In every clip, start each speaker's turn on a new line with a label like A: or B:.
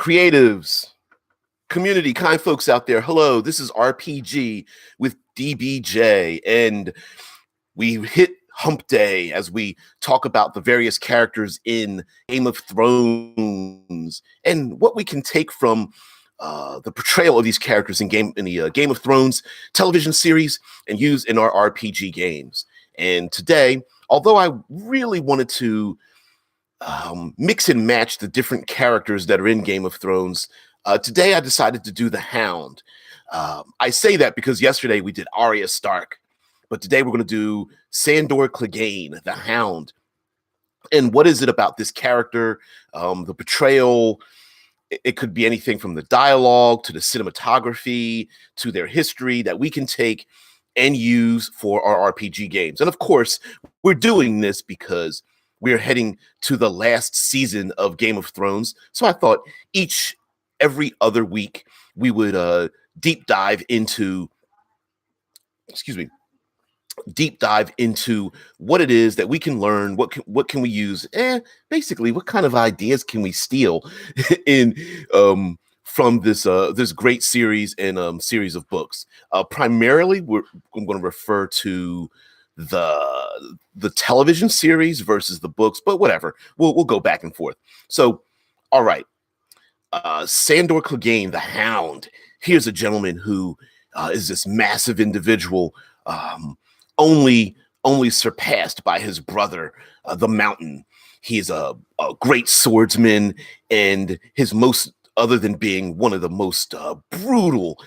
A: creatives, community, kind folks out there. Hello, this is RPG with DBJ, and we hit hump day as we talk about the various characters in Game of Thrones and what we can take from the portrayal of these characters in the Game of Thrones television series and use in our RPG games. And today, although I really wanted to mix and match the different characters that are in Game of Thrones, today I decided to do the Hound. I say that because yesterday we did Arya Stark, but today we're going to do Sandor Clegane, the Hound. And what is it about this character, the portrayal? It could be anything from the dialogue to the cinematography to their history that we can take and use for our RPG games. And of course, we're doing this because we're heading to the last season of Game of Thrones. So I thought every other week we would deep dive into what it is that we can learn, what can we use, basically what kind of ideas can we steal in from this great series and series of books. Primarily, I'm going to refer to the television series versus the books, but whatever, we'll go back and forth. So, all right, Sandor Clegane, the Hound. Here's a gentleman who is this massive individual, only surpassed by his brother, the Mountain. He's a great swordsman, and other than being one of the most brutal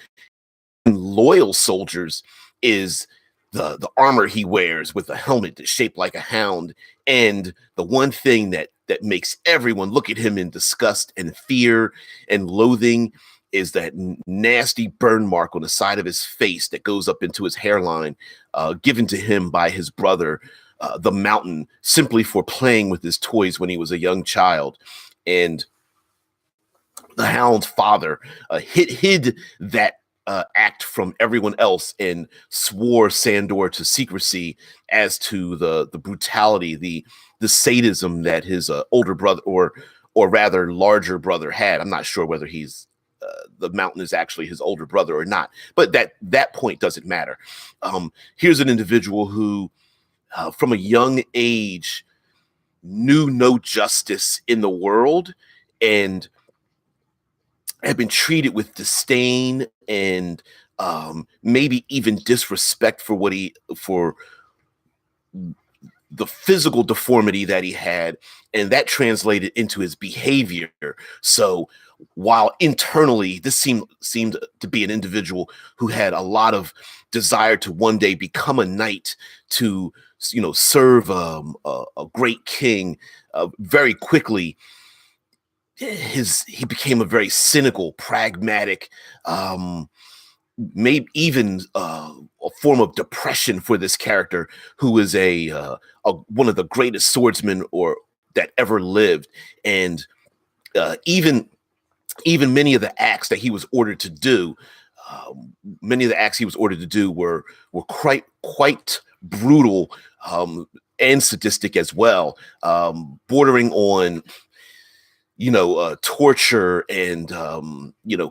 A: and loyal soldiers, is the armor he wears with a helmet that's shaped like a hound. And the one thing that makes everyone look at him in disgust and fear and loathing is that nasty burn mark on the side of his face that goes up into his hairline, given to him by his brother, the Mountain, simply for playing with his toys when he was a young child. And the Hound's father hid that act from everyone else and swore Sandor to secrecy as to the brutality, the sadism that his older brother, or rather larger brother, had. I'm not sure whether the Mountain is actually his older brother or not, but that point doesn't matter. Here's an individual who, from a young age, knew no justice in the world and had been treated with disdain and maybe even disrespect for the physical deformity that he had, and that translated into his behavior. So while internally this seemed to be an individual who had a lot of desire to one day become a knight, to serve a great king, very quickly he became a very cynical, pragmatic, maybe even a form of depression for this character, who is one of the greatest swordsmen that ever lived. And even many of the acts that he was ordered to do, were quite brutal and sadistic as well, bordering on torture and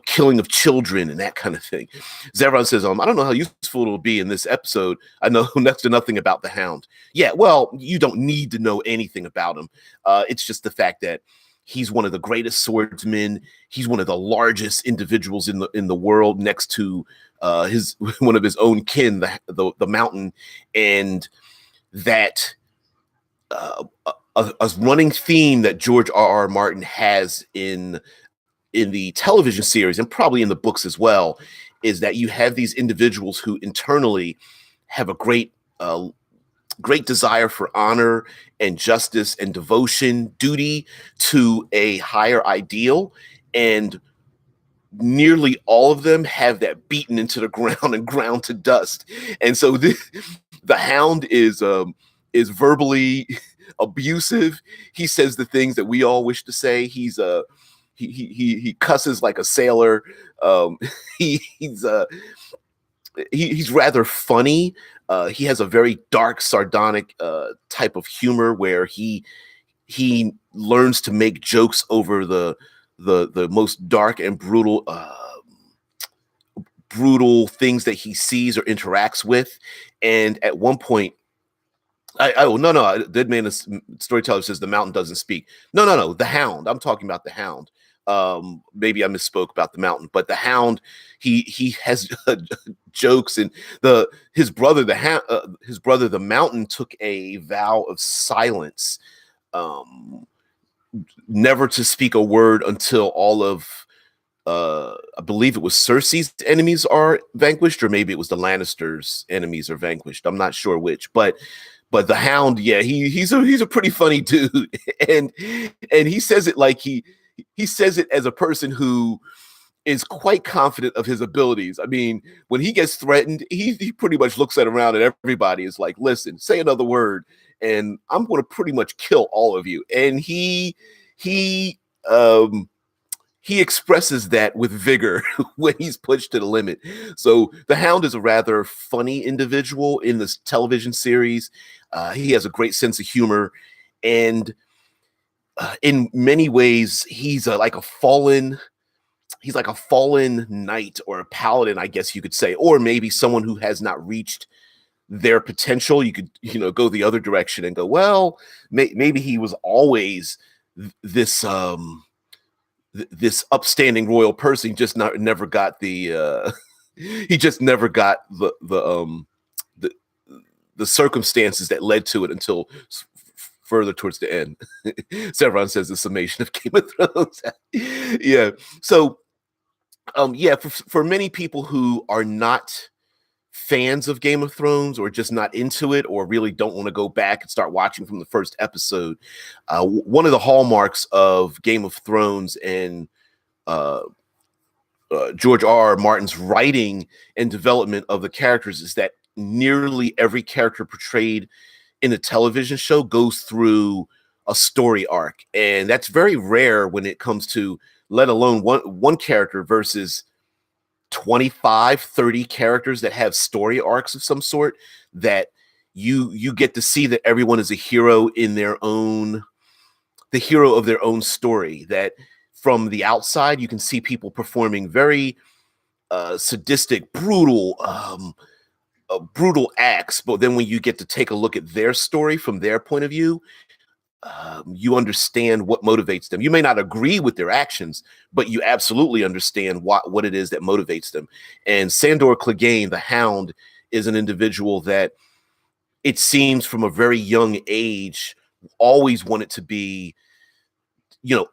A: killing of children and that kind of thing. Zevron says, I don't know how useful it'll be in this episode. I know next to nothing about the Hound. Yeah, well, you don't need to know anything about him. It's just the fact that he's one of the greatest swordsmen. He's one of the largest individuals in the world, next to one of his own kin, the Mountain, and that a running theme that George R.R. Martin has in the television series, and probably in the books as well, is that you have these individuals who internally have a great desire for honor and justice and devotion, duty to a higher ideal, and nearly all of them have that beaten into the ground and ground to dust. And so the Hound is verbally abusive. He says the things that we all wish to say. He cusses like a sailor. He's rather funny. He has a very dark, sardonic type of humor where he learns to make jokes over the the most dark and brutal things that he sees or interacts with. And at one point, oh no, Dead Man is storyteller says the mountain doesn't speak. No, the Hound. I'm talking about the Hound. Maybe I misspoke about the mountain, but the Hound, he has jokes, and his brother the Mountain took a vow of silence, never to speak a word until all of I believe it was Cersei's enemies are vanquished, or maybe it was the Lannisters' enemies are vanquished. I'm not sure which, but the Hound, yeah, he's a pretty funny dude, and he says it like he says it as a person who is quite confident of his abilities. I mean, when he gets threatened, he pretty much looks around at everybody, is like, listen, say another word, and I'm going to pretty much kill all of you. And he um he expresses that with vigor when he's pushed to the limit. So the Hound is a rather funny individual in this television series. He has a great sense of humor, and in many ways, he's like a fallen knight or a paladin, I guess you could say, or maybe someone who has not reached their potential. You could go the other direction and go, well, maybe he was always this this upstanding royal person, just never got the he just never got the the circumstances that led to it until further towards the end. Sevron says the summation of Game of Thrones. Yeah. So yeah, for many people who are not fans of Game of Thrones, or just not into it, or really don't want to go back and start watching from the first episode, one of the hallmarks of Game of Thrones and uh, George R. Martin's writing and development of the characters is that nearly every character portrayed in a television show goes through a story arc, and that's very rare when it comes to, let alone one character versus 25, 30 characters that have story arcs of some sort, that you get to see that everyone is a hero in the hero of their own story. That from the outside, you can see people performing very sadistic, brutal acts, but then when you get to take a look at their story from their point of view, you understand what motivates them. You may not agree with their actions, but you absolutely understand what it is that motivates them. And Sandor Clegane, the Hound, is an individual that, it seems from a very young age, always wanted to be, an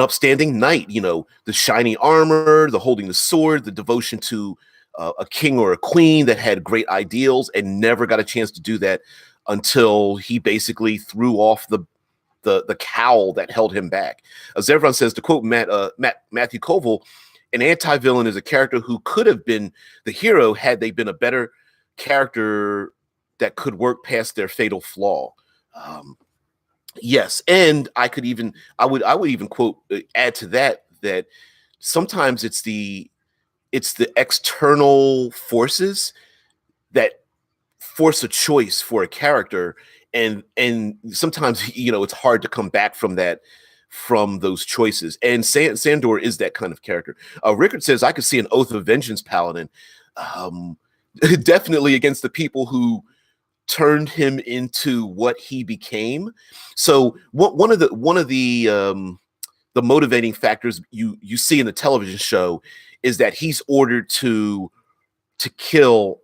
A: upstanding knight, the shiny armor, the holding the sword, the devotion to a king or a queen that had great ideals, and never got a chance to do that until he basically threw off the cowl that held him back. Zevron says, to quote Matthew Koval, an anti-villain is a character who could have been the hero had they been a better character that could work past their fatal flaw. Yes, and I would even quote, add to that sometimes it's the external forces that force a choice for a character, and sometimes it's hard to come back from those choices, and Sandor is that kind of character. Rickard says, I could see an Oath of Vengeance paladin, definitely against the people who turned him into what he became. So one of the motivating factors you see in the television show is that he's ordered to kill,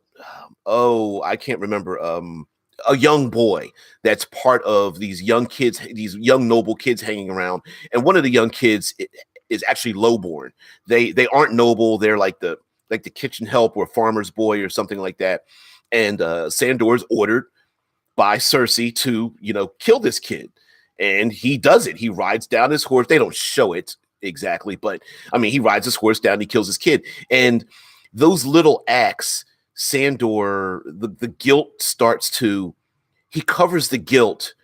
A: I can't remember, a young boy that's part of these young kids, these young noble kids hanging around, and one of the young kids is actually lowborn. They aren't noble. They're like the kitchen help or farmer's boy or something like that. And Sandor's ordered by Cersei to kill this kid, and he does it. He rides down his horse. They don't show it exactly, but I mean, he rides his horse down, he kills his kid. And those little acts, Sandor, the guilt starts to, he covers the guilt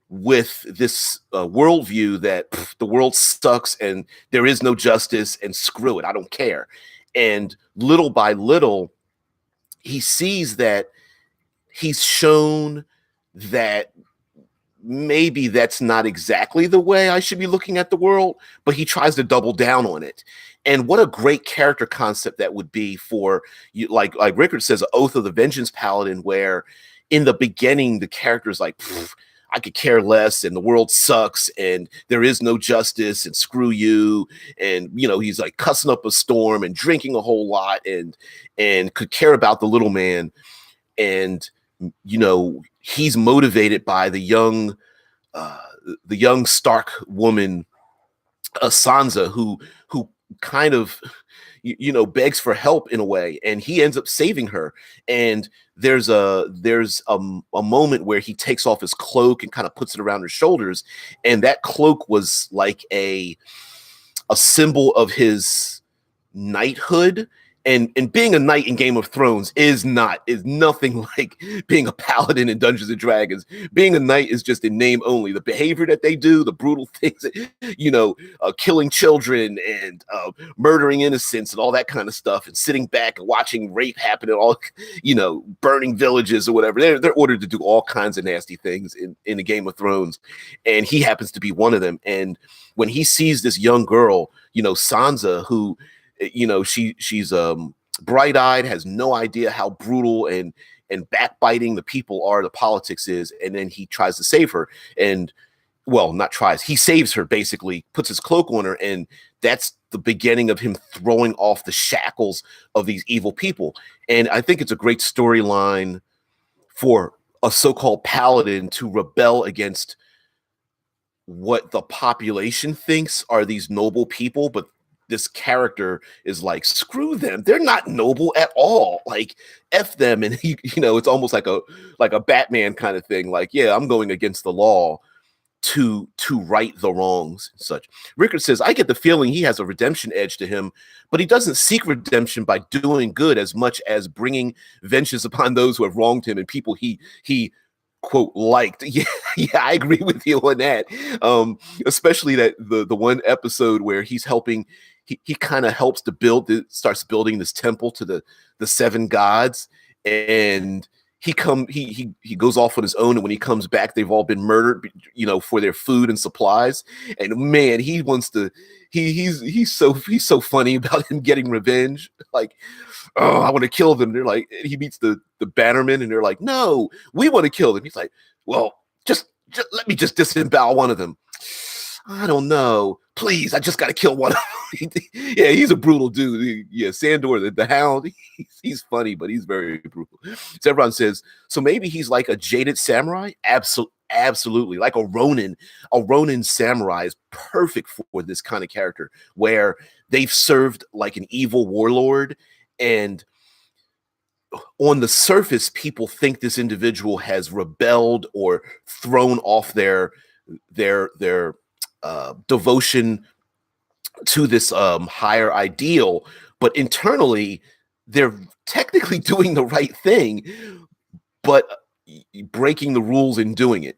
A: with this worldview that the world sucks and there is no justice, and screw it, I don't care. And little by little, he sees that he's shown that maybe that's not exactly the way I should be looking at the world, but he tries to double down on it. And what a great character concept that would be for you, like Rickard says, Oath of the Vengeance Paladin, where in the beginning the character's like, I could care less, and the world sucks, and there is no justice, and screw you, and he's like cussing up a storm and drinking a whole lot, and could care about the little man, and he's motivated by the young Stark woman, Sansa, who kind of begs for help in a way, and he ends up saving her. And there's a moment where he takes off his cloak and kind of puts it around her shoulders, and that cloak was like a symbol of his knighthood. And being a knight in Game of Thrones is nothing like being a paladin in Dungeons and Dragons. Being a knight is just in name only. The behavior that they do, the brutal things, killing children and murdering innocents and all that kind of stuff, and sitting back and watching rape happen and all, burning villages or whatever. They're ordered to do all kinds of nasty things in the Game of Thrones, and he happens to be one of them. And when he sees this young girl, Sansa, who she's bright-eyed, has no idea how brutal and backbiting the people are, the politics is, and then he tries to save her, and not tries, he saves her, basically puts his cloak on her, and that's the beginning of him throwing off the shackles of these evil people. And I think it's a great storyline for a so-called paladin to rebel against what the population thinks are these noble people, but this character is like, screw them, they're not noble at all, like F them. And he, it's almost like a Batman kind of thing, like, yeah, I'm going against the law to right the wrongs and such. Rickard says, I get the feeling he has a redemption edge to him, but he doesn't seek redemption by doing good as much as bringing vengeance upon those who have wronged him and people he quote liked. Yeah, I agree with you on that. Especially that the one episode where he's helping, he kind of helps to starts building this temple to the seven gods, and he goes off on his own, and when he comes back, they've all been murdered, for their food and supplies. And man, he wants to. He's so funny about him getting revenge. Like, oh, I want to kill them. They're like, he meets the bannermen, and they're like, no, we want to kill them. He's like, well, just let me just disembowel one of them. I don't know. Please, I just got to kill one of them. Yeah, he's a brutal dude. Yeah, Sandor, the Hound, he's funny, but he's very brutal. So everyone says, so maybe he's like a jaded samurai? Absolutely. Like a Ronin. A Ronin samurai is perfect for this kind of character, where they've served like an evil warlord, and on the surface, people think this individual has rebelled or thrown off their devotion to this higher ideal, but internally they're technically doing the right thing, but breaking the rules in doing it.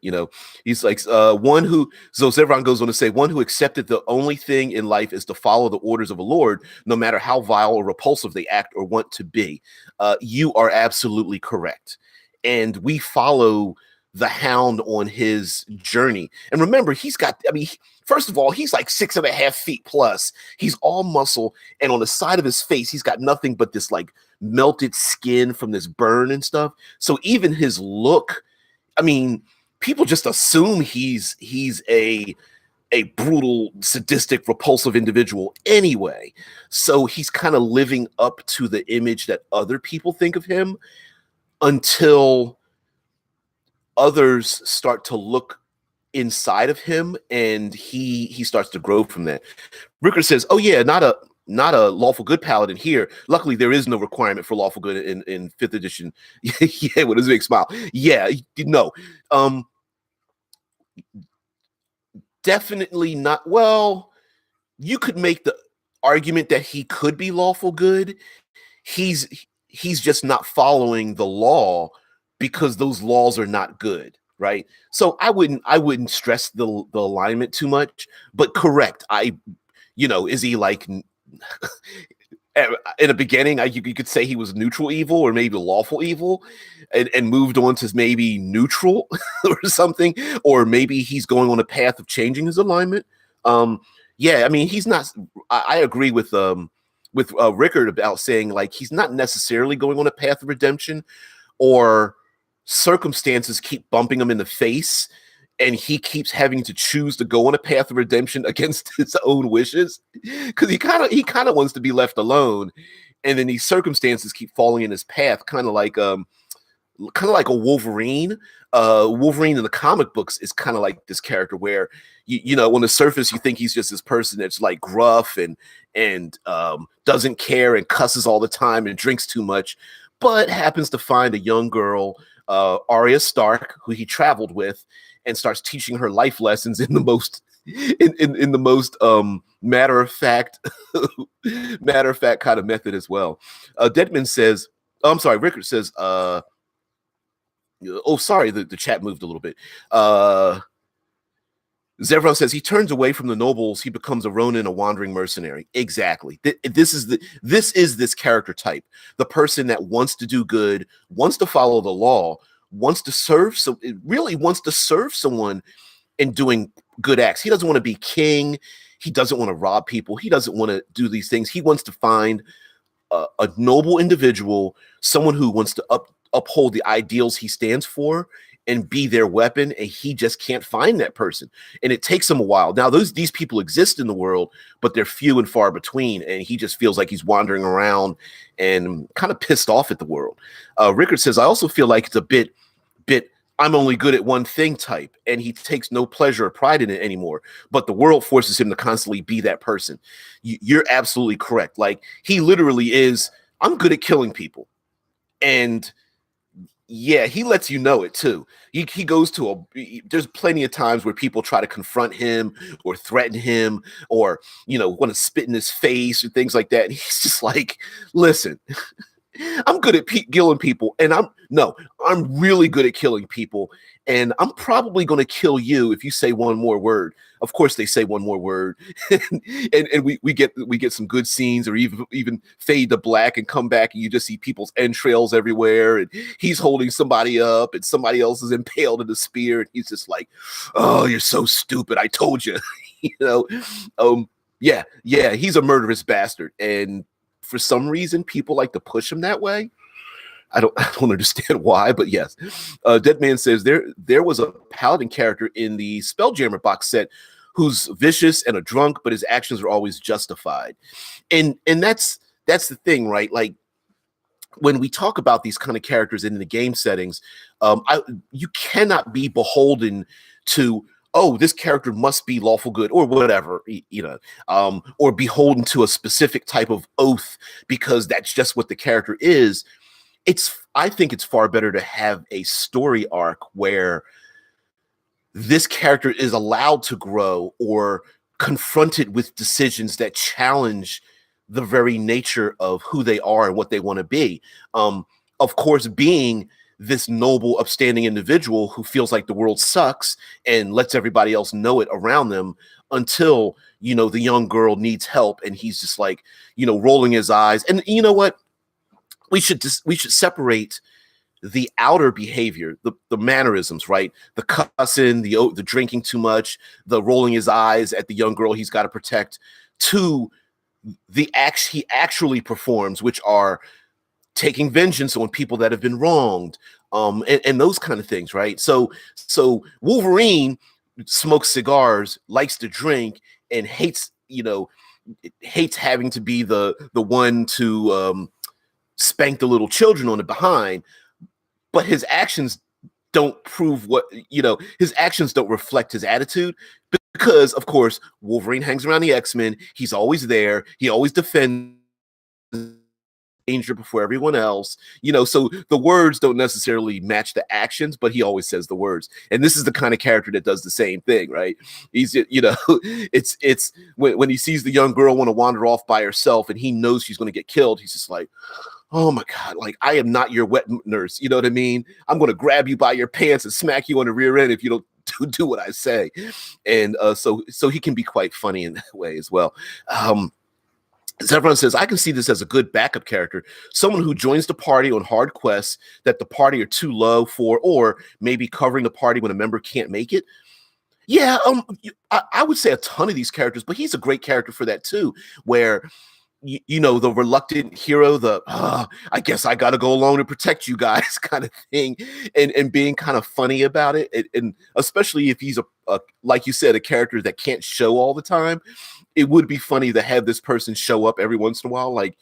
A: He's like, one who, so Zevran goes on to say, one who accepted the only thing in life is to follow the orders of a lord, no matter how vile or repulsive they act or want to be. You are absolutely correct. And we follow the Hound on his journey. And remember, first of all, he's like 6.5 feet plus. He's all muscle, and on the side of his face, he's got nothing but this like melted skin from this burn and stuff. So even his look, people just assume he's a brutal, sadistic, repulsive individual anyway. So he's kind of living up to the image that other people think of him, until others start to look inside of him, and he starts to grow from that. Rickard says, oh yeah, not a lawful good paladin here. Luckily, there is no requirement for lawful good in 5th edition. Yeah, with his big smile. Yeah, no. Definitely not. Well, you could make the argument that he could be lawful good. He's just not following the law, because those laws are not good, right? So I wouldn't stress the alignment too much, but correct. Is he like In the beginning, you could say he was neutral evil or maybe lawful evil, and moved on to maybe neutral or something, or maybe he's going on a path of changing his alignment. Um, yeah, I mean, he's not. I agree with Rickard about saying like he's not necessarily going on a path of redemption, or circumstances keep bumping him in the face and he keeps having to choose to go on a path of redemption against his own wishes because he kind of wants to be left alone, and then these circumstances keep falling in his path, kind of like a Wolverine. Wolverine in the comic books is kind of like this character where you know, on the surface you think he's just this person that's like gruff and doesn't care and cusses all the time and drinks too much, but happens to find a young girl, Arya Stark, who he traveled with, and starts teaching her life lessons in the most in the most matter of fact kind of method as well. Deadman says, oh, I'm sorry, Rickard says, oh, sorry, the chat moved a little bit. Zevron says he turns away from the nobles, he becomes a Ronin, a wandering mercenary. Exactly. This is this character type. The person that wants to do good, wants to follow the law, wants to serve, so it really wants to serve someone in doing good acts. He doesn't want to be king. He doesn't want to rob people. He doesn't want to do these things. He wants to find a noble individual, someone who wants to uphold the ideals he stands for and be their weapon, and he just can't find that person. And it takes him a while. Now, these people exist in the world, but they're few and far between, and he just feels like he's wandering around and kind of pissed off at the world. Rickard says, I also feel like it's a bit I'm only good at one thing type, and he takes no pleasure or pride in it anymore. But the world forces him to constantly be that person. You're absolutely correct. Like, he literally is, I'm good at killing people. And yeah, he lets you know it too. He goes to there's plenty of times where people try to confront him or threaten him or, want to spit in his face or things like that. And he's just like, listen, I'm good at killing people, and I'm really good at killing people, and I'm probably going to kill you if you say one more word. Of course, they say one more word, and we get some good scenes, or even fade to black and come back, and you just see people's entrails everywhere, and he's holding somebody up, and somebody else is impaled in a spear, and he's just like, "Oh, you're so stupid! I told you," Yeah, he's a murderous bastard, and for some reason, people like to push him that way. I don't understand why, but yes. Dead Man says there was a paladin character in the Spelljammer box set who's vicious and a drunk, but his actions are always justified. And that's the thing, right? Like, when we talk about these kind of characters in the game settings, you cannot be beholden to, oh, this character must be lawful good or whatever, or beholden to a specific type of oath because that's just what the character is. I think it's far better to have a story arc where this character is allowed to grow or confronted with decisions that challenge the very nature of who they are and what they want to be. Of course, being this noble, upstanding individual who feels like the world sucks and lets everybody else know it around them until, the young girl needs help and he's just like, rolling his eyes. And you know what? We should separate the outer behavior, the mannerisms, right? The cussing, the drinking too much, the rolling his eyes at the young girl he's got to protect, to the acts he actually performs, which are taking vengeance on people that have been wronged, and those kind of things, right? So Wolverine smokes cigars, likes to drink, and hates having to be the one to spank the little children on the behind, but his actions don't prove his actions don't reflect his attitude, because of course Wolverine hangs around the X-Men. He's always there. He always defends danger before everyone else, so the words don't necessarily match the actions, but he always says the words. And this is the kind of character that does the same thing, right? He's it's when he sees the young girl want to wander off by herself and he knows she's going to get killed, he's just like, oh my God, like, I am not your wet nurse. You know what I mean? I'm going to grab you by your pants and smack you on the rear end if you don't do what I say. And so he can be quite funny in that way as well. Zevron says, I can see this as a good backup character, someone who joins the party on hard quests that the party are too low for, or maybe covering the party when a member can't make it. Yeah, I would say a ton of these characters, but he's a great character for that too, where you know, the reluctant hero, the I guess I got to go along to protect you guys kind of thing, and being kind of funny about it, and especially if he's a like you said, a character that can't show all the time, it would be funny to have this person show up every once in a while, like,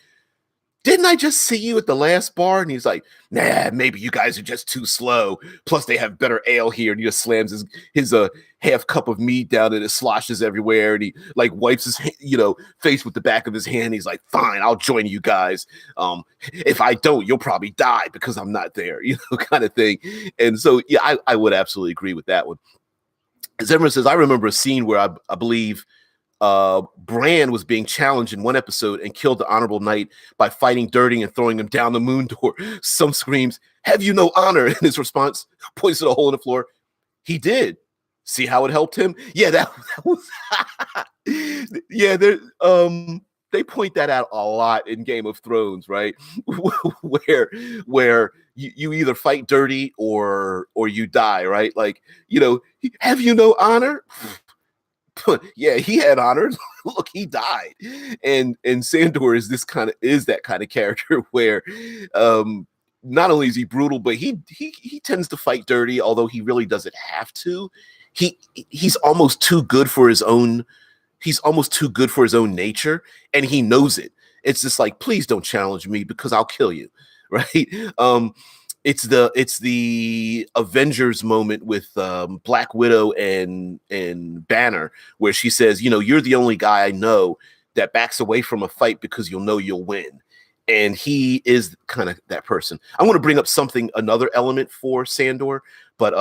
A: didn't I just see you at the last bar? And he's like, nah, maybe you guys are just too slow. Plus, they have better ale here. And he just slams his half cup of mead down and it sloshes everywhere. And he like wipes his face with the back of his hand. He's like, fine, I'll join you guys. If I don't, you'll probably die because I'm not there, kind of thing. And so, yeah, I would absolutely agree with that one. As everyone says, I remember a scene where I believe Bran was being challenged in one episode and killed the honorable knight by fighting dirty and throwing him down the moon door. Some screams, "Have you no honor?" And his response points to a hole in the floor. He did. See how it helped him? Yeah, that was yeah, they point that out a lot in Game of Thrones, right? where you either fight dirty or you die, right? Like, have you no honor? Yeah, he had honor. Look, he died, and Sandor is that kind of character where, not only is he brutal, but he tends to fight dirty, although he really doesn't have to. He's almost too good for his own. He's almost too good for his own nature, and he knows it. It's just like, please don't challenge me because I'll kill you, right? It's the Avengers moment with Black Widow and Banner, where she says, you're the only guy I know that backs away from a fight because you'll win. And he is kind of that person. I want to bring up another element for Sandor, but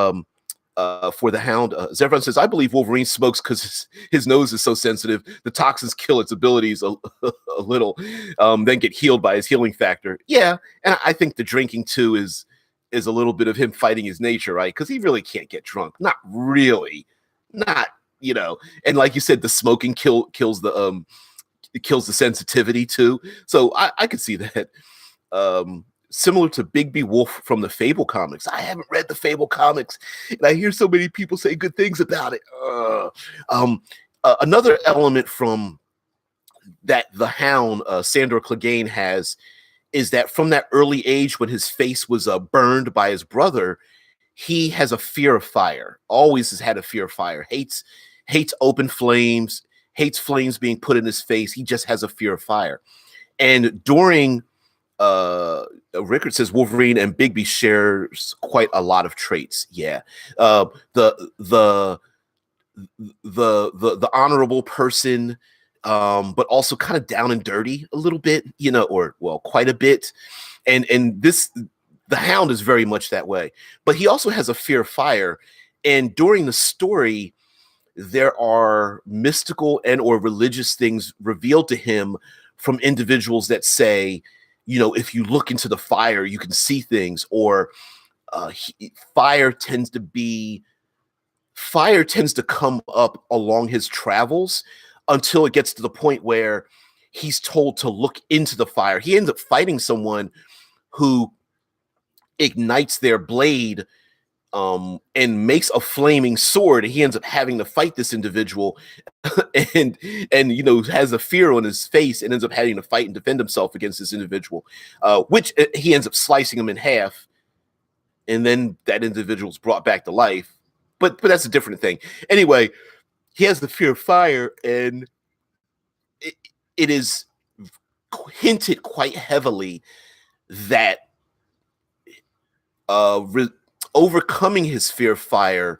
A: for the Hound, Zevron says, I believe Wolverine smokes because his nose is so sensitive. The toxins kill its abilities a little, then get healed by his healing factor. Yeah, and I think the drinking too is a little bit of him fighting his nature, right? Because he really can't get drunk. Not really. Not, and like you said, the smoking kills the sensitivity too. So I could see that. Similar to Bigby Wolf from the Fable comics. I haven't read the Fable comics, and I hear so many people say good things about it. Another element from that the Hound, Sandor Clegane, has is that from that early age when his face was burned by his brother, he has a fear of fire. Always has had a fear of fire. Hates open flames. Hates flames being put in his face. He just has a fear of fire. And during Rickard says Wolverine and Bigby shares quite a lot of traits. Yeah, the honorable person, but also kind of down and dirty a little bit, quite a bit. And the Hound is very much that way, but he also has a fear of fire. And during the story, there are mystical and or religious things revealed to him from individuals that say, if you look into the fire, you can see things, or fire tends to come up along his travels until it gets to the point where he's told to look into the fire. He ends up fighting someone who ignites their blade and makes a flaming sword. He ends up having to fight this individual and has a fear on his face and ends up having to fight and defend himself against this individual, which he ends up slicing him in half, and then that individual's brought back to life. But that's a different thing. Anyway, he has the fear of fire, and it is hinted quite heavily that overcoming his fear of fire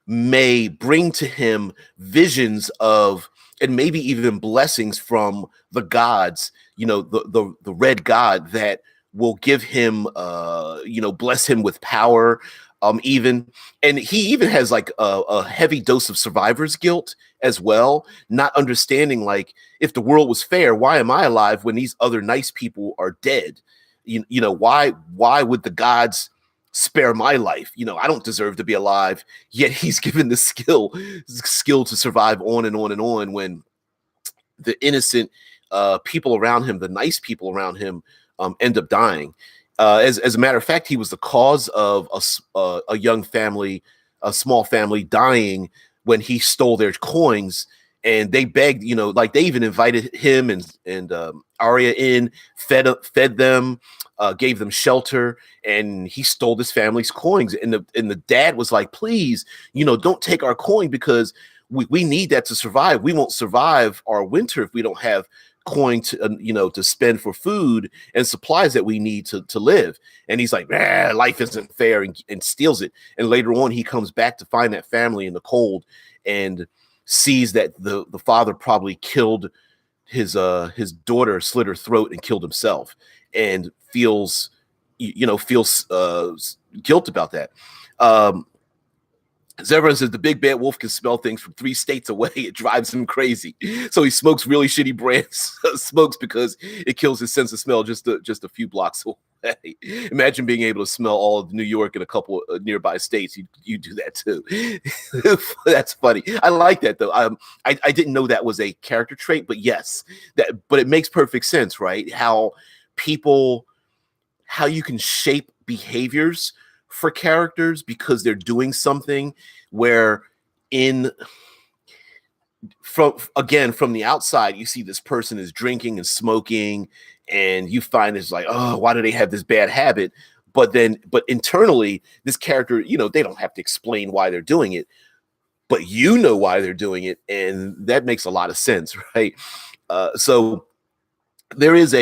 A: may bring to him visions of, and maybe even blessings from the gods, the red god that will give him, bless him with power, even. And he even has like a heavy dose of survivor's guilt as well, not understanding, like, if the world was fair, why am I alive when these other nice people are dead? Why would the gods spare my life? I don't deserve to be alive, yet he's given the skill to survive on and on and on, when the innocent people around him, the nice people around him, end up dying. As a matter of fact, he was the cause of a young family, a small family dying when he stole their coins. And they begged, like they even invited him and Arya in, fed them, gave them shelter, and he stole this family's coins. And the dad was like, please, don't take our coin, because we need that to survive. We won't survive our winter if we don't have coin to to spend for food and supplies that we need to live. And he's like, life isn't fair, and steals it. And later on, he comes back to find that family in the cold and sees that the father probably killed his daughter, slit her throat, and killed himself, and feels guilt about that. Zevran says the big bad wolf can smell things from 3 states away. It drives him crazy. So he smokes really shitty brands smokes because it kills his sense of smell just a few blocks away. Imagine being able to smell all of New York and a couple of nearby states. You do that too. That's funny. I like that though. I didn't know that was a character trait, but yes, but it makes perfect sense, right? How you can shape behaviors for characters because they're doing something where from the outside, you see this person is drinking and smoking, and you find it's like, oh, why do they have this bad habit? But internally, this character, they don't have to explain why they're doing it, but why they're doing it, and that makes a lot of sense, right? So there is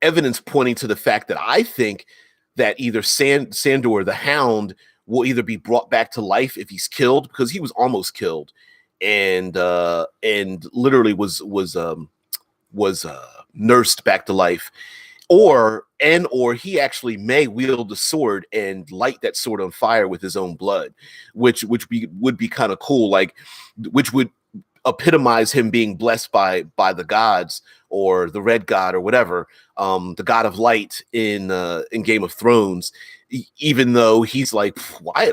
A: evidence pointing to the fact that I think that either Sandor the Hound will either be brought back to life if he's killed, because he was almost killed, and literally was nursed back to life, or he actually may wield the sword and light that sword on fire with his own blood, which would be kind of cool, like which would epitomize him being blessed by the gods, or the red god, or whatever, the god of light in Game of Thrones, even though he's like, why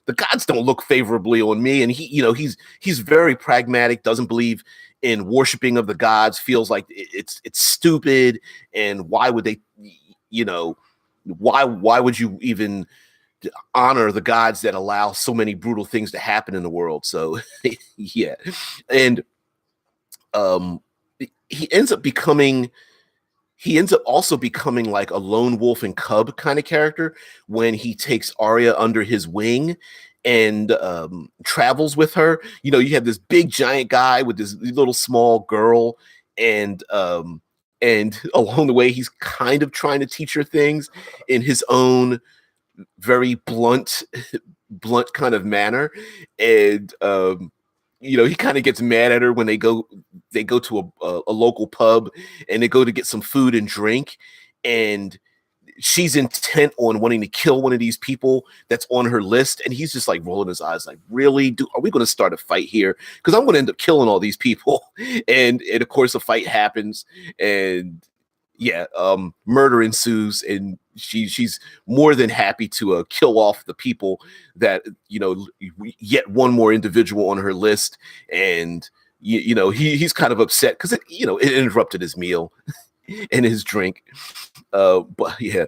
A: the gods don't look favorably on me, and he's very pragmatic, doesn't believe in worshiping of the gods, feels like it's stupid, and why would they, why would you even honor the gods that allow so many brutal things to happen in the world? So yeah. And he ends up also becoming like a lone wolf and cub kind of character when he takes Arya under his wing and travels with her. You have this big giant guy with this little small girl, and along the way he's kind of trying to teach her things in his own very blunt kind of manner. And he kind of gets mad at her when they go to a local pub, and they go to get some food and drink, and she's intent on wanting to kill one of these people that's on her list, and he's just like rolling his eyes like, really, are we going to start a fight here? Because I'm going to end up killing all these people. And of course a fight happens, and murder ensues, and she's more than happy to kill off the people that, yet one more individual on her list. And he's kind of upset because it interrupted his meal and his drink. But yeah.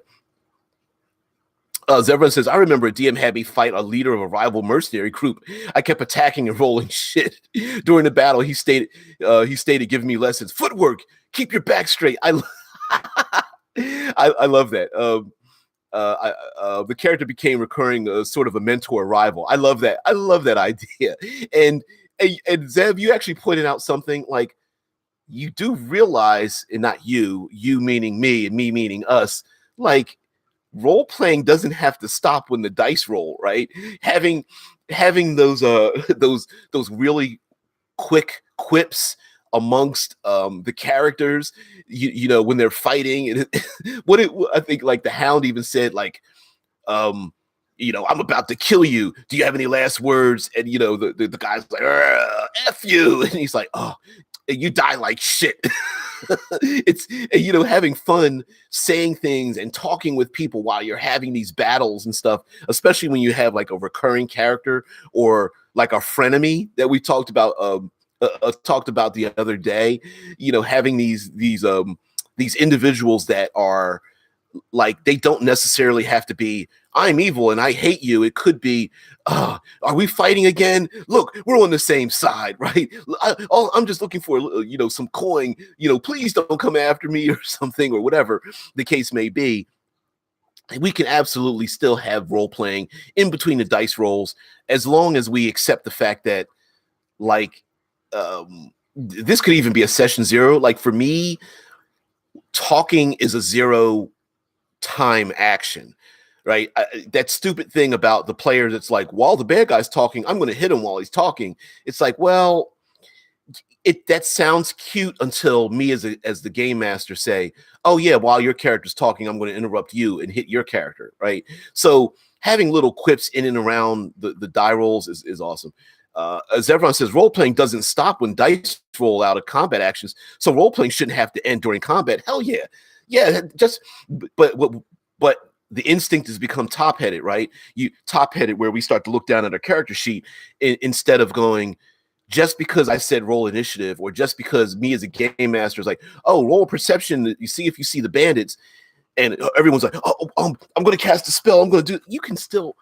A: Zevran says, I remember a DM had me fight a leader of a rival mercenary group. I kept attacking and rolling shit. During the battle, he stated giving me lessons. Footwork, keep your back straight. I love that. The character became recurring, sort of a mentor rival. I love that. I love that idea. And Zev, you actually pointed out something, like, you do realize, and not you meaning me and me meaning us, like, role playing doesn't have to stop when the dice roll, right? Having those really quick quips amongst the characters, when they're fighting, and I think, like, the Hound even said, like, I'm about to kill you. Do you have any last words? And the guy's like, F you, and he's like, oh, you die like shit. It's having fun saying things and talking with people while you're having these battles and stuff, especially when you have like a recurring character or like a frenemy that we talked about talked about the other day. Having these individuals that are like, they don't necessarily have to be, I'm evil and I hate you. It could be, are we fighting again? Look, we're on the same side, right? I'm just looking for, some coin, please don't come after me or something, or whatever the case may be. We can absolutely still have role playing in between the dice rolls, as long as we accept the fact that, like, this could even be a session zero. Like, for me, talking is a zero time action, right? That stupid thing about the player that's like, while the bad guy's talking, I'm going to hit him while he's talking. It's like, well, that sounds cute until me as the game master say, oh yeah, while your character's talking, I'm going to interrupt you and hit your character, right? So having little quips in and around the die rolls is awesome. As everyone says, role playing doesn't stop when dice roll out of combat actions, so role playing shouldn't have to end during combat. Hell yeah, but the instinct has become top headed, right? You top headed, where we start to look down at our character sheet instead of going, just because I said roll initiative, or just because me as a game master is like, oh, roll perception. You see if you see the bandits, and everyone's like, oh, I'm going to cast a spell. I'm going to do. You can still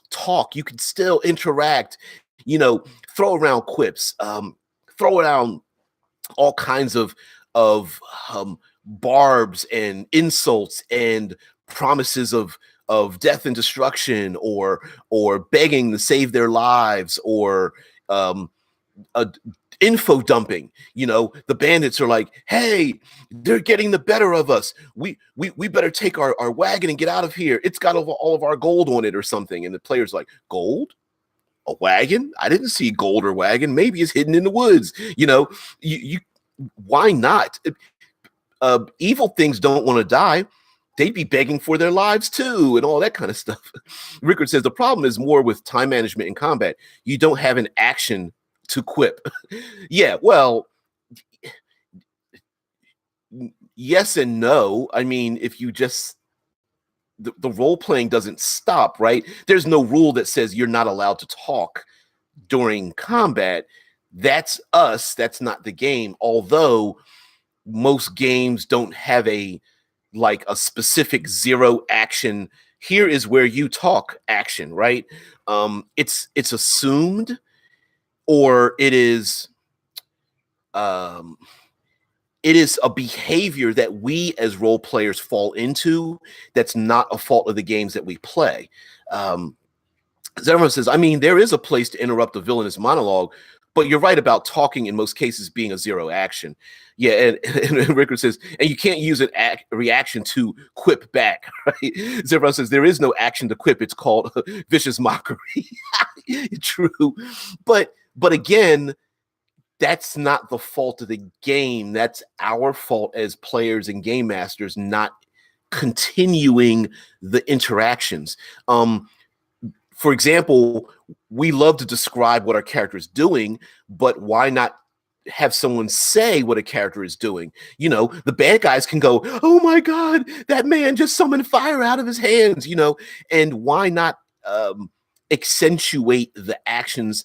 A: talk. You can still interact. Throw around quips. Throw around all kinds of barbs and insults and promises of death and destruction, or begging to save their lives, or info dumping. The bandits are like, hey, they're getting the better of us. We better take our wagon and get out of here. It's got all of our gold on it or something. And the player's like, gold? A wagon? I didn't see gold or wagon. Maybe it's hidden in the woods. You why not? Evil things don't want to die. They'd be begging for their lives too, and all that kind of stuff. Rickard says the problem is more with time management in combat. You don't have an action to quip. Yeah, well, yes and no. I mean, if you just the role playing doesn't stop, right? There's no rule that says you're not allowed to talk during combat. That's us. That's not the game. Although most games don't have a specific zero action. Here is where you talk action, right? It's assumed, or it is a behavior that we as role players fall into. That's not a fault of the games that we play. Everyone says, I mean, there is a place to interrupt a villainous monologue, but you're right about talking in most cases being a zero action. Yeah, and Rickard says, and you can't use a reaction to quip back, right? Everyone says, there is no action to quip. It's called vicious mockery. True. But again, that's not the fault of the game. That's our fault as players and game masters not continuing the interactions. For example, we love to describe what our character is doing, but why not have someone say what a character is doing? The bad guys can go, oh my God, that man just summoned fire out of his hands, and why not accentuate the actions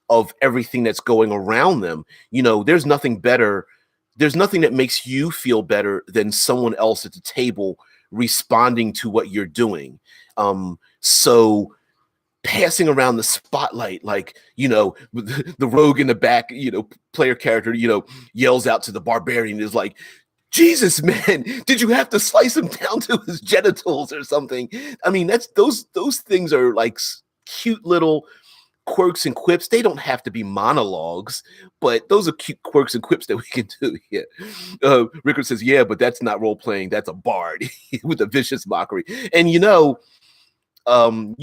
A: of everything that's going around them? There's nothing better. There's nothing that makes you feel better than someone else at the table responding to what you're doing. So passing around the spotlight, like, the rogue in the back, player character, yells out to the barbarian, is like, Jesus, man, did you have to slice him down to his genitals or something? I mean, that's those things are like cute little quirks and quips. They don't have to be monologues, but those are cute quirks and quips that we can do here. Rickard says, yeah, but that's not role playing. That's a bard with a vicious mockery. And you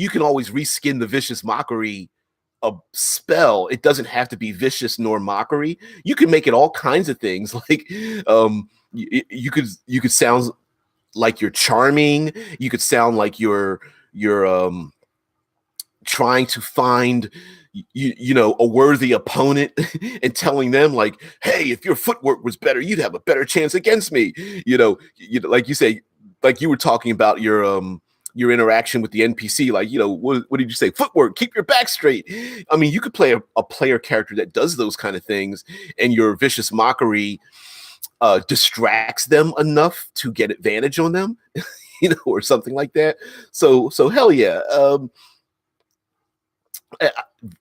A: can always reskin the vicious mockery a spell. It doesn't have to be vicious nor mockery. You can make it all kinds of things. Like you could sound like you're charming. You could sound like you're trying to find a worthy opponent and telling them like, hey, if your footwork was better, you'd have a better chance against me. Like you say, like you were talking about your your interaction with the NPC, like, what did you say? Footwork, keep your back straight. I mean, you could play a player character that does those kind of things, and your vicious mockery distracts them enough to get advantage on them, or something like that. So hell yeah.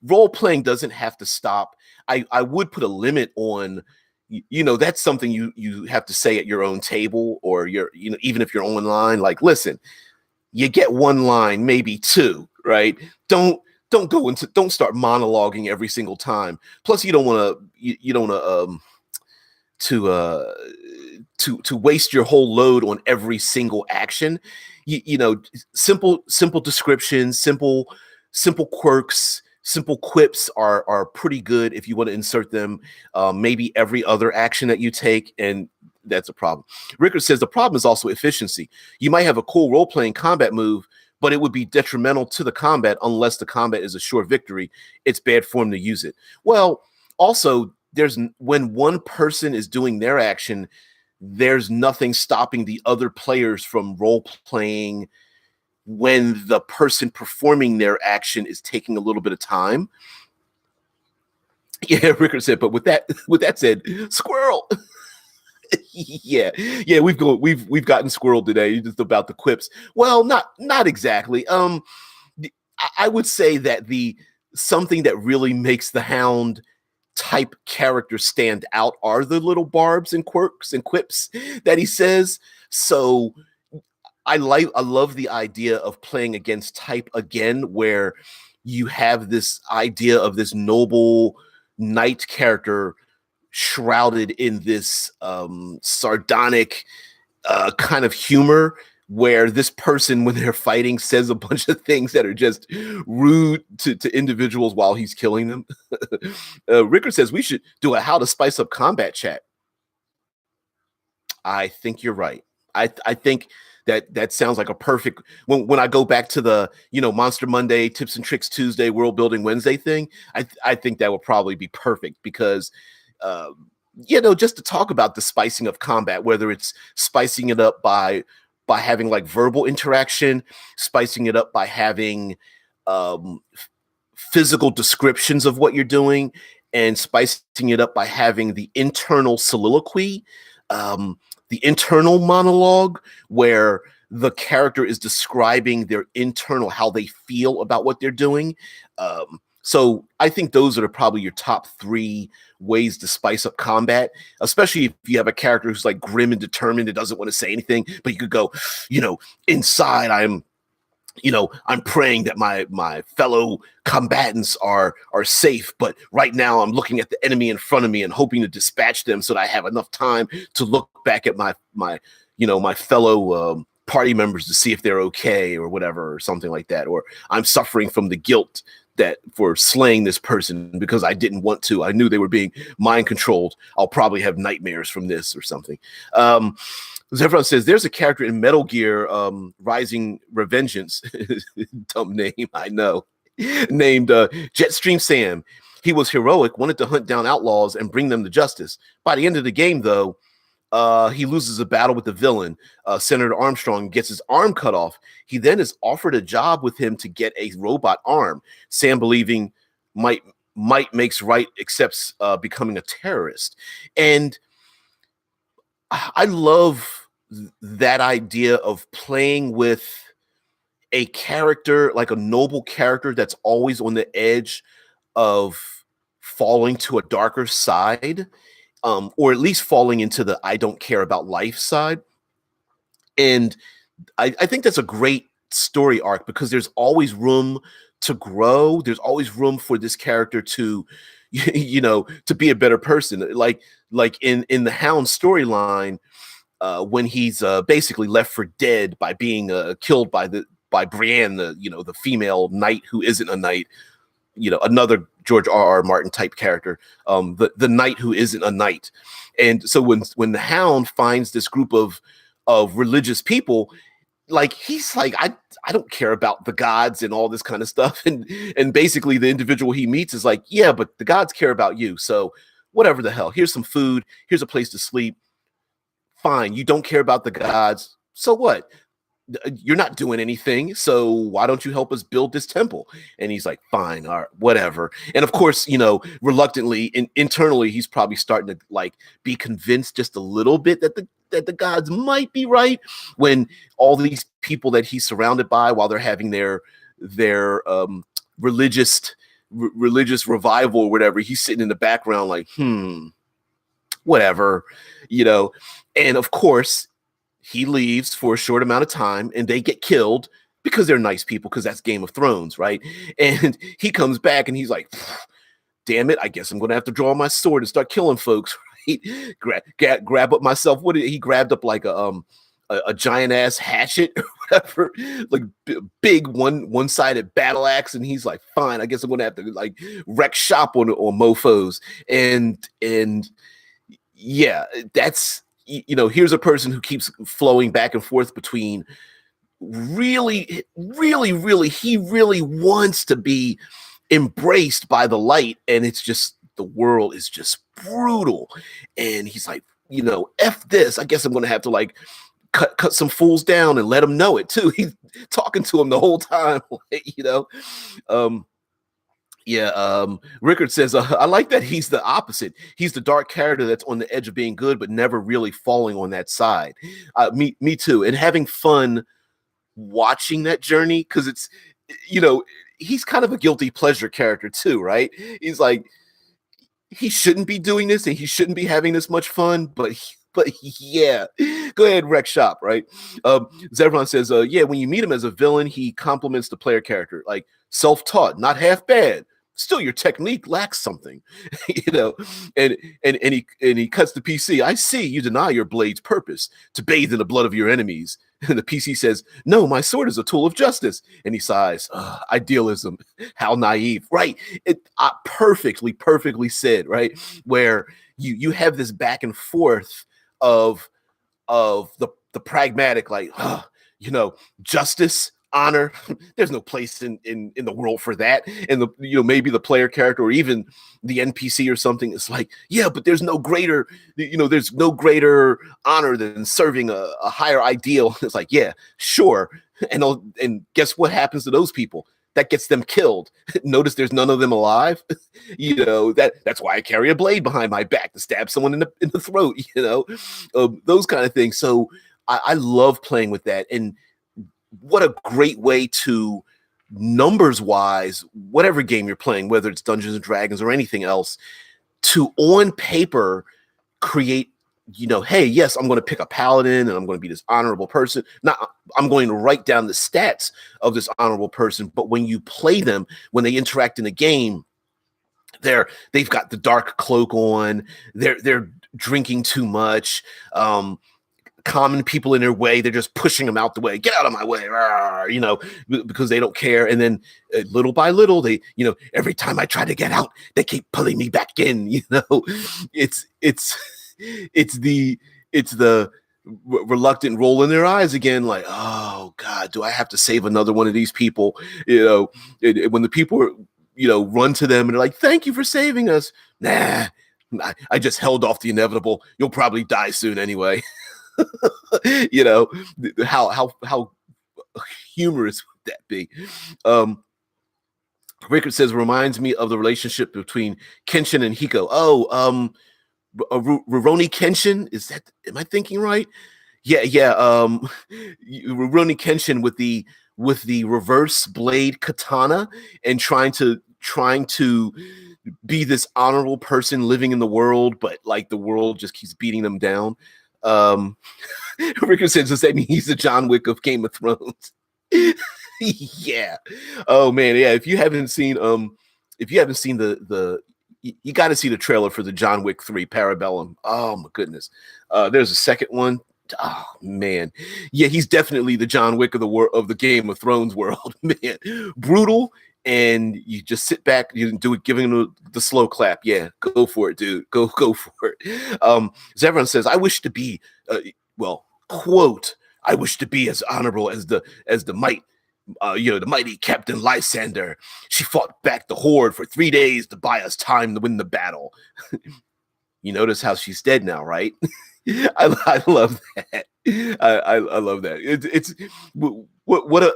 A: Role playing doesn't have to stop. I would put a limit on, that's something you have to say at your own table, or even if you're online, like, listen, you get one line, maybe two, right? Don't start monologuing every single time. Plus, you don't want to waste your whole load on every single action. Simple descriptions, simple quirks, simple quips are pretty good if you want to insert them maybe every other action that you take, and that's a problem. Rickard says the problem is also efficiency. You might have a cool role-playing combat move, but it would be detrimental to the combat unless the combat is a sure victory. It's bad form to use it. Well, also, when one person is doing their action, there's nothing stopping the other players from role-playing when the person performing their action is taking a little bit of time. Yeah, Rickard said, but with that said, squirrel. yeah, we've gotten squirreled today just about the quips. Well, not exactly. I would say that something that really makes the Hound type character stand out are the little barbs and quirks and quips that he says. So I love the idea of playing against type again, where you have this idea of this noble knight character shrouded in this sardonic kind of humor, where this person, when they're fighting, says a bunch of things that are just rude to individuals while he's killing them. Rickard says we should do a how to spice up combat chat. I think you're right. I think that sounds like a perfect, when I go back to the Monster Monday, Tips and Tricks Tuesday, World Building Wednesday thing, I think that would probably be perfect, because just to talk about the spicing of combat, whether it's spicing it up by having like verbal interaction, spicing it up by having physical descriptions of what you're doing, and spicing it up by having the internal soliloquy, the internal monologue, where the character is describing their internal, how they feel about what they're doing. So I think those are probably your top three ways to spice up combat, especially if you have a character who's like grim and determined and doesn't want to say anything, but you could go, inside I'm praying that my fellow combatants are safe, but right now I'm looking at the enemy in front of me and hoping to dispatch them so that I have enough time to look back at my fellow party members to see if they're okay or whatever, or something like that. Or I'm suffering from the guilt that for slaying this person because I didn't want to. I knew they were being mind controlled. I'll probably have nightmares from this or something. Zephyr says there's a character in Metal Gear Rising Revengeance, dumb name, I know, named Jetstream Sam. He was heroic, wanted to hunt down outlaws and bring them to justice. By the end of the game, though, he loses a battle with the villain, Senator Armstrong, gets his arm cut off. He then is offered a job with him to get a robot arm. Sam, believing might makes right, accepts becoming a terrorist. And I love that idea of playing with a character, like a noble character that's always on the edge of falling to a darker side, or at least falling into the I don't care about life side. And I think that's a great story arc, because there's always room to grow. There's always room for this character to, to be a better person. Like in the Hound storyline, when he's basically left for dead by being killed by Brienne, the female knight who isn't a knight, another George R.R. Martin type character, the knight who isn't a knight. And so when the Hound finds this group of religious people, like, he's like, I don't care about the gods and all this kind of stuff. And basically the individual he meets is like, yeah, but the gods care about you. So whatever the hell, here's some food. Here's a place to sleep. Fine. You don't care about the gods. So what? you're not doing anything, so why don't you help us build this temple? And he's like, fine, all right, whatever. And of course, reluctantly, internally, he's probably starting to like be convinced just a little bit that the gods might be right, when all these people that he's surrounded by, while they're having their religious revival or whatever, he's sitting in the background like, whatever, and of course he leaves for a short amount of time and they get killed because they're nice people, because that's Game of Thrones, right? And he comes back and he's like, damn it, I guess I'm gonna have to draw my sword and start killing folks, right? Grab up myself. What did he grabbed up? Like a giant ass hatchet or whatever, like big one-sided battle axe, and he's like, fine, I guess I'm gonna have to like wreck shop on mofos. And yeah, that's, here's a person who keeps flowing back and forth between really, really, really, he really wants to be embraced by the light, and it's just, the world is just brutal, and he's like, F this, I guess I'm gonna have to like cut some fools down and let them know it too. He's talking to him the whole time, Rickard says, I like that he's the opposite. He's the dark character that's on the edge of being good, but never really falling on that side. Me too. And having fun watching that journey, because it's, he's kind of a guilty pleasure character too, right? He's like, he shouldn't be doing this and he shouldn't be having this much fun, but yeah, go ahead, wreck shop, right? Zevron says, yeah, when you meet him as a villain, he compliments the player character, like self-taught, not half bad. Still, your technique lacks something, and he cuts the PC. I see you deny your blade's purpose, to bathe in the blood of your enemies. And the PC says, no, my sword is a tool of justice. And he sighs, idealism, how naive, right? Perfectly said, right? Where you have this back and forth of the pragmatic, like, justice, honor. There's no place in the world for that. And maybe the player character or even the NPC or something is like, yeah, but there's no greater honor than serving a higher ideal. It's like, yeah, sure. And guess what happens to those people? That gets them killed. Notice there's none of them alive. That's why I carry a blade behind my back to stab someone in the throat. Those kind of things. So I love playing with that. And what a great way to, numbers wise, whatever game you're playing, whether it's Dungeons and Dragons or anything else, to on paper create, hey, yes, I'm going to pick a paladin and I'm going to be this honorable person. Not, I'm going to write down the stats of this honorable person. But when you play them, when they interact in a game, they've got the dark cloak on. They're drinking too much. Common people in their way, they're just pushing them out the way. Get out of my way, because they don't care. And then little by little, they, every time I try to get out, they keep pulling me back in. It's the reluctant roll in their eyes again, like, oh God, do I have to save another one of these people? When the people run to them and they're like, thank you for saving us. Nah, I just held off the inevitable. You'll probably die soon anyway. How humorous would that be? Rickard says, reminds me of the relationship between Kenshin and Hiko. Rurouni Kenshin, am I thinking right? Yeah. Rurouni Kenshin with the reverse blade katana and trying to be this honorable person living in the world, but like the world just keeps beating them down. Rickard says, does that mean he's the John Wick of Game of Thrones? Yeah. Oh man, yeah. If you haven't seen the you got to see the trailer for the John Wick 3 Parabellum. Oh my goodness. There's a second one. Oh man, yeah, he's definitely the John Wick of the Game of Thrones world. Man, brutal. And you just sit back, you do it, giving him the slow clap. Yeah, go for it, dude. Go for it. Zevron says, I wish to be, quote, I wish to be as honorable as the mighty Captain Lysander. She fought back the horde for 3 days to buy us time to win the battle. You notice how she's dead now, right? I love that. I love that. It's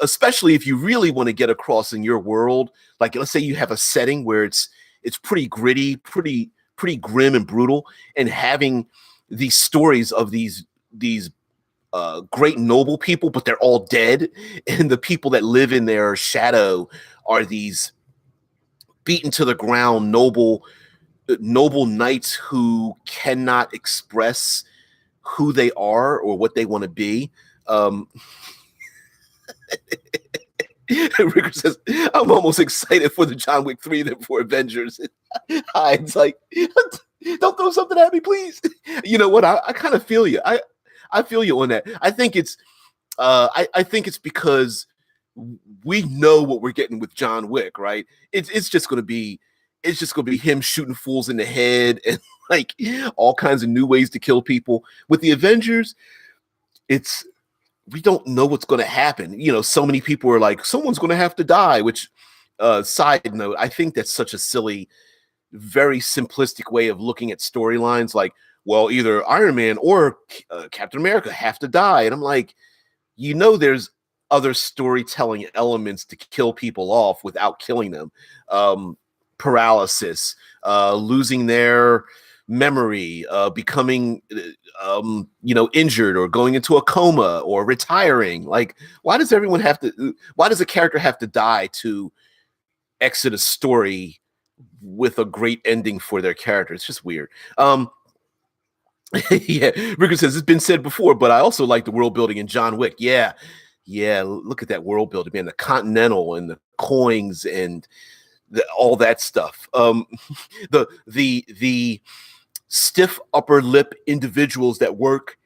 A: especially if you really want to get across in your world. Like, let's say you have a setting where it's pretty gritty, pretty grim and brutal, and having these stories of these great noble people, but they're all dead, and the people that live in their shadow are these beaten to the ground noble knights who cannot express who they are or what they want to be. Um, Ricker says, "I'm almost excited for the John Wick 3 than for Avengers." Hyde's like, "Don't throw something at me, please." You know what? I kind of feel you. I feel you on that. I think it's I think it's because we know what we're getting with John Wick, right? It's just gonna be him shooting fools in the head and like all kinds of new ways to kill people. With the Avengers, it's we don't know what's gonna happen. You know, so many people are like, someone's gonna have to die, which side note, I think that's such a silly, very simplistic way of looking at storylines. Like, well, either Iron Man or Captain America have to die. And I'm like, there's other storytelling elements to kill people off without killing them. Paralysis, losing their memory, becoming injured or going into a coma or retiring. Like, why does a character have to die to exit a story with a great ending for their character? It's just weird. Yeah, Ricker says it's been said before, but I also like the world building in John Wick. Yeah, yeah. Look at that world building, man. The Continental and the coins and all that stuff. The stiff upper lip individuals that work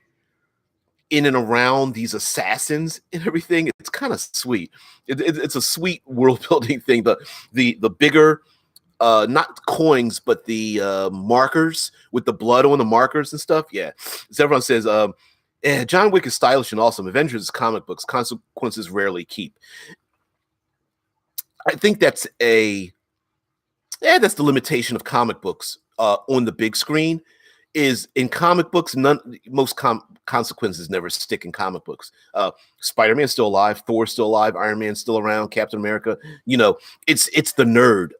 A: in and around these assassins and everything. It's kind of sweet. It's a sweet world building thing. The bigger not coins, but the markers with the blood on the markers and stuff. Yeah. As everyone says, John Wick is stylish and awesome. Avengers is comic books. Consequences rarely keep. I think that's that's the limitation of comic books on the big screen. Is in comic books, most consequences never stick in comic books. Spider-Man's still alive, Thor's still alive, Iron Man's still around, Captain America. It's the nerd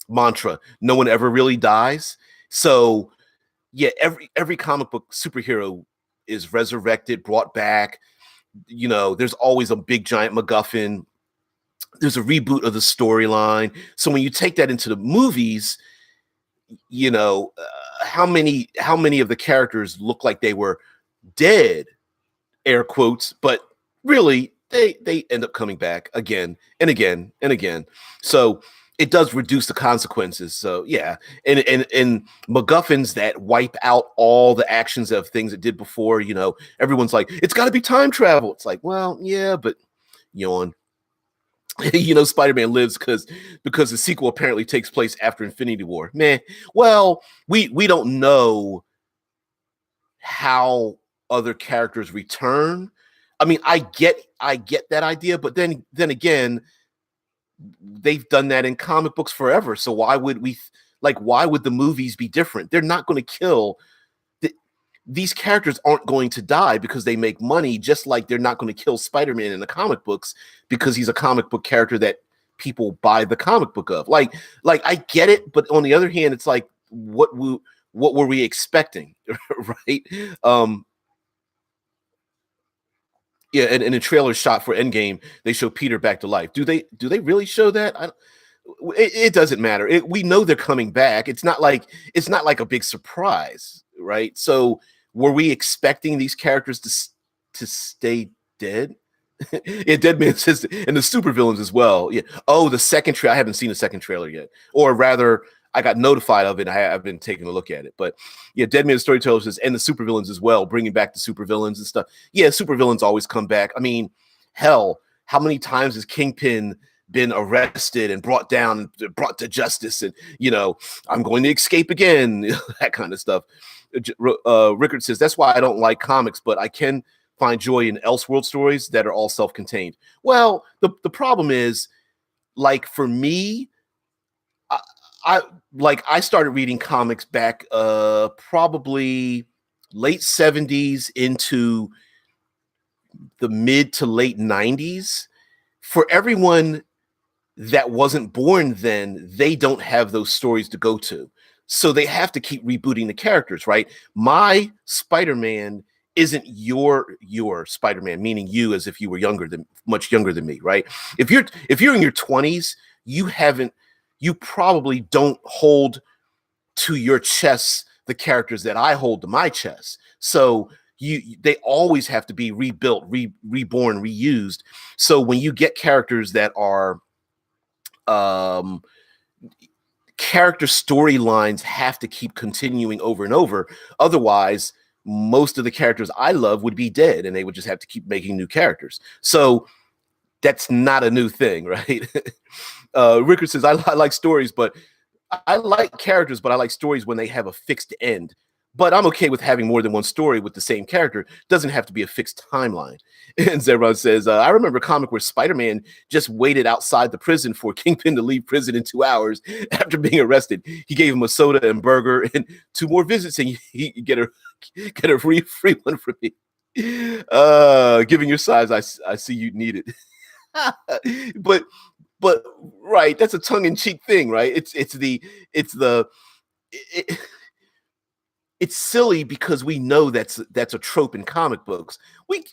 A: mantra. No one ever really dies. So yeah, every comic book superhero is resurrected, brought back. There's always a big giant MacGuffin. There's a reboot of the storyline. So when you take that into the movies, how many of the characters look like they were dead, air quotes, but really they end up coming back again and again and again. So it does reduce the consequences. So yeah, and MacGuffins that wipe out all the actions of things it did before. Everyone's like, it's got to be time travel. It's like, well, yeah, but yawn. Spider-Man lives because the sequel apparently takes place after Infinity War. Man, well, we don't know how other characters return. I mean, I get that idea, but then again, they've done that in comic books forever. So why would the movies be different? They're not going to kill these characters aren't going to die because they make money, just like they're not going to kill Spider-Man in the comic books because he's a comic book character that people buy the comic book of. Like I get it, but on the other hand, it's like, what were we expecting? Right? Yeah, and in a trailer shot for Endgame, they show Peter back to life. Do they really show that? It doesn't matter. We know they're coming back. It's not like a big surprise, right? So were we expecting these characters to stay dead? Yeah, Dead Man says, and the supervillains as well. Yeah. Oh, the second trailer. I haven't seen the second trailer yet, or rather, I got notified of it. I've been taking a look at it, but yeah, Dead Man Storyteller says, and the supervillains as well, bringing back the supervillains and stuff. Yeah, supervillains always come back. I mean, hell, how many times has Kingpin been arrested and brought down, brought to justice, and I'm going to escape again, that kind of stuff. Rickard says, that's why I don't like comics, but I can find joy in Elseworld stories that are all self-contained. Well, the problem is, like, for me, I started reading comics back probably late 70s into the mid to late 90s, for everyone that wasn't born then, they don't have those stories to go to. So they have to keep rebooting the characters, right? My Spider-Man isn't your Spider-Man, meaning you as if you were much younger than me, right? If you're in your 20s, you probably don't hold to your chest the characters that I hold to my chest. So they always have to be rebuilt, reborn, reused. So when you get characters that are character storylines have to keep continuing over and over. Otherwise, most of the characters I love would be dead and they would just have to keep making new characters. So that's not a new thing, right? Rickard says, I like stories, but I like characters, but I like stories when they have a fixed end. But I'm okay with having more than one story with the same character. Doesn't have to be a fixed timeline. And Zebron says, I remember a comic where Spider-Man just waited outside the prison for Kingpin to leave prison in 2 hours after being arrested. He gave him a soda and burger and 2 more visits, and he get a free one from me. Given your size, I see you need it. but right, that's a tongue-in-cheek thing, right? It's silly because we know that's a trope in comic books.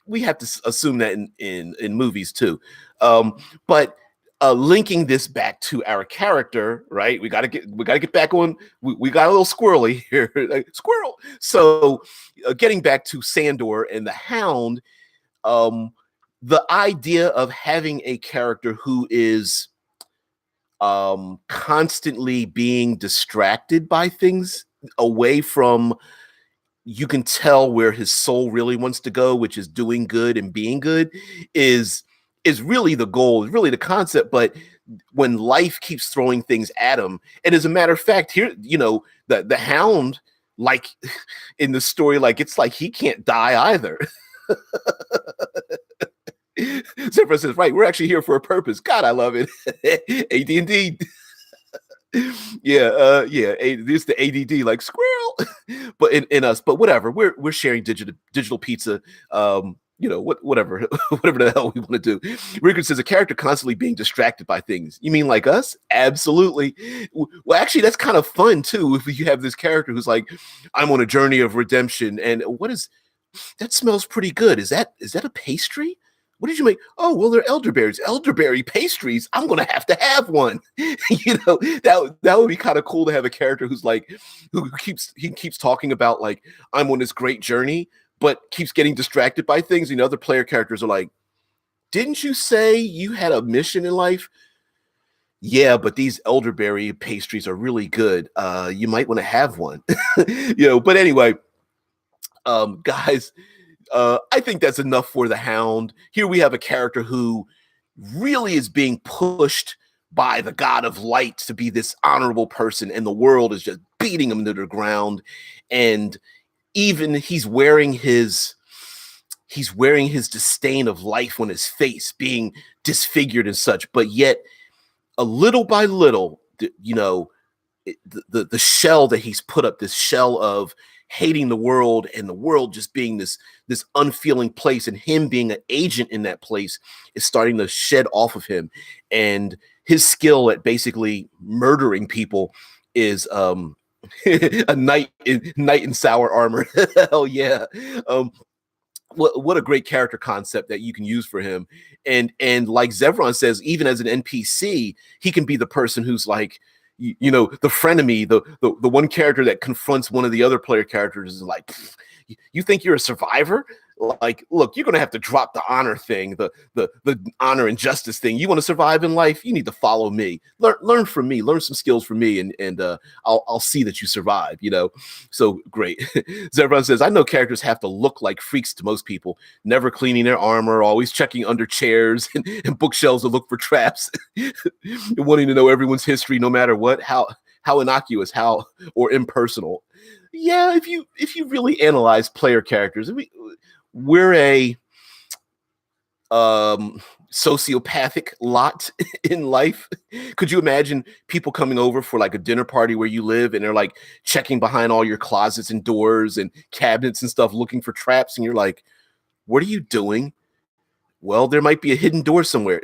A: We have to assume that in movies too. But linking this back to our character, right? We gotta get back on. We got a little squirrely here, like, squirrel. So getting back to Sandor and the Hound, the idea of having a character who is constantly being distracted by things away from, you can tell where his soul really wants to go, which is doing good and being good, is really the goal, is really the concept. But when life keeps throwing things at him, and as a matter of fact, here, the Hound, like in the story, like it's like he can't die either. Zephyr says, right, we're actually here for a purpose. God, I love it. AD&D. This the ADD, like squirrel. But in us, but whatever, we're sharing digital pizza. Whatever the hell we want to do. Rickard says, a character constantly being distracted by things. You mean like us? Absolutely. Well, actually, that's kind of fun too. If you have this character who's like, I'm on a journey of redemption, and what is that? Smells pretty good. Is that a pastry? What did you make? Oh, well, they're elderberries. Elderberry pastries. I'm gonna have to have one. That would be kind of cool to have a character who's like, who keeps talking about like, I'm on this great journey, but keeps getting distracted by things. Other player characters are like, didn't you say you had a mission in life? Yeah, but these elderberry pastries are really good. You might want to have one. But anyway, guys, I think that's enough for the Hound. Here we have a character who really is being pushed by the god of light to be this honorable person, and the world is just beating him to the ground. And even he's wearing his disdain of life on his face, being disfigured and such. But yet, a little by little, the shell that he's put up, this shell of hating the world, and the world just being this unfeeling place, and him being an agent in that place, is starting to shed off of him. And his skill at basically murdering people is a knight in sour armor. Hell yeah. What a great character concept that you can use for him. And like Zevron says, even as an NPC, he can be the person who's like, the frenemy, the one character that confronts one of the other player characters is like, you think you're a survivor? Like, look, you're gonna have to drop the honor thing, the honor and justice thing. You want to survive in life? You need to follow me. Learn from me. Learn some skills from me, and I'll see that you survive. So great. Zebron says, I know characters have to look like freaks to most people, never cleaning their armor, always checking under chairs and bookshelves to look for traps, wanting to know everyone's history, no matter what, how innocuous, or impersonal. Yeah, if you really analyze player characters, we're sociopathic lot in life. Could you imagine people coming over for like a dinner party where you live and they're like checking behind all your closets and doors and cabinets and stuff looking for traps, and you're like, what are you doing? Well, there might be a hidden door somewhere.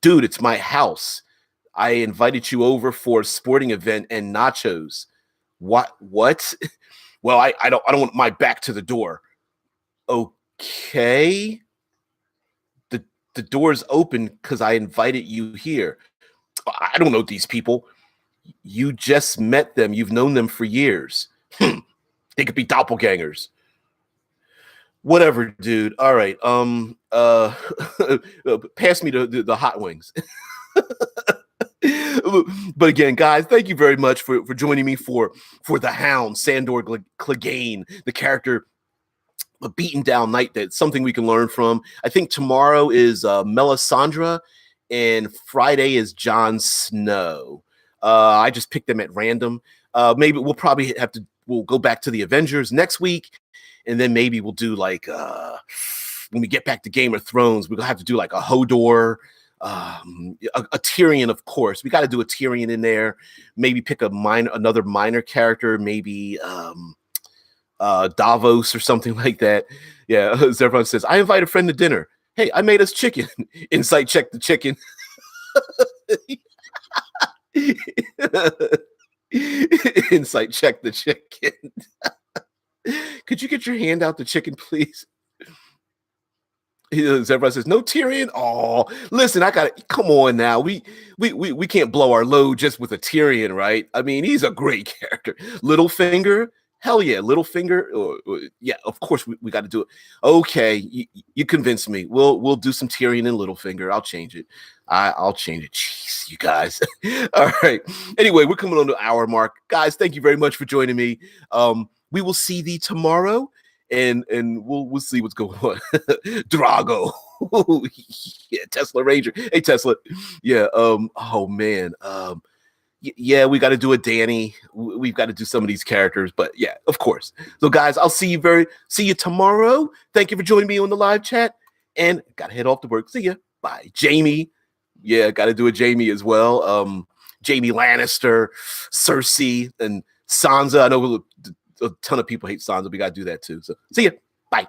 A: Dude, it's my house. I invited you over for a sporting event and nachos. What? Well, I don't want my back to the door. Okay. The door's open because I invited you here. I don't know these people. You just met them. You've known them for years. They could be doppelgangers. Whatever, dude. All right. Pass me the hot wings. But again, guys, thank you very much for joining me for the Hound, Sandor Clegane, the character, a beaten down knight. That's something we can learn from. I think tomorrow is Melisandre, and Friday is Jon Snow. I just picked them at random. Maybe we'll go back to the Avengers next week, and then maybe we'll do like when we get back to Game of Thrones, we're gonna have to do like a Hodor, a Tyrion, of course. We got to do a Tyrion in there. Maybe pick another minor character, maybe Davos or something like that. Yeah, as everyone says, I invite a friend to dinner. Hey, I made us chicken. Insight check the chicken. Insight check the chicken. Could you get your hand out the chicken, please? Everybody says no Tyrion. Oh, listen, I got it. Come on now. We can't blow our load just with a Tyrion, right? I mean, he's a great character. Littlefinger, hell yeah, Littlefinger. Yeah, of course we got to do it. Okay, you convinced me. We'll do some Tyrion and Littlefinger. I'll change it. I'll change it. Jeez, you guys. All right. Anyway, we're coming on the hour mark, guys. Thank you very much for joining me. We will see thee tomorrow. And we'll see what's going on. Drago. Yeah, Tesla Ranger. Hey Tesla. Yeah, oh man. Yeah, we got to do a Danny. We've got to do some of these characters, but yeah, of course. So guys, I'll see you tomorrow. Thank you for joining me on the live chat, and gotta head off to work. See ya. Bye. Jamie. Yeah, gotta do a Jamie as well. Jamie Lannister, Cersei, and Sansa. I know a ton of people hate Sansa. We got to do that too. So see ya. Bye.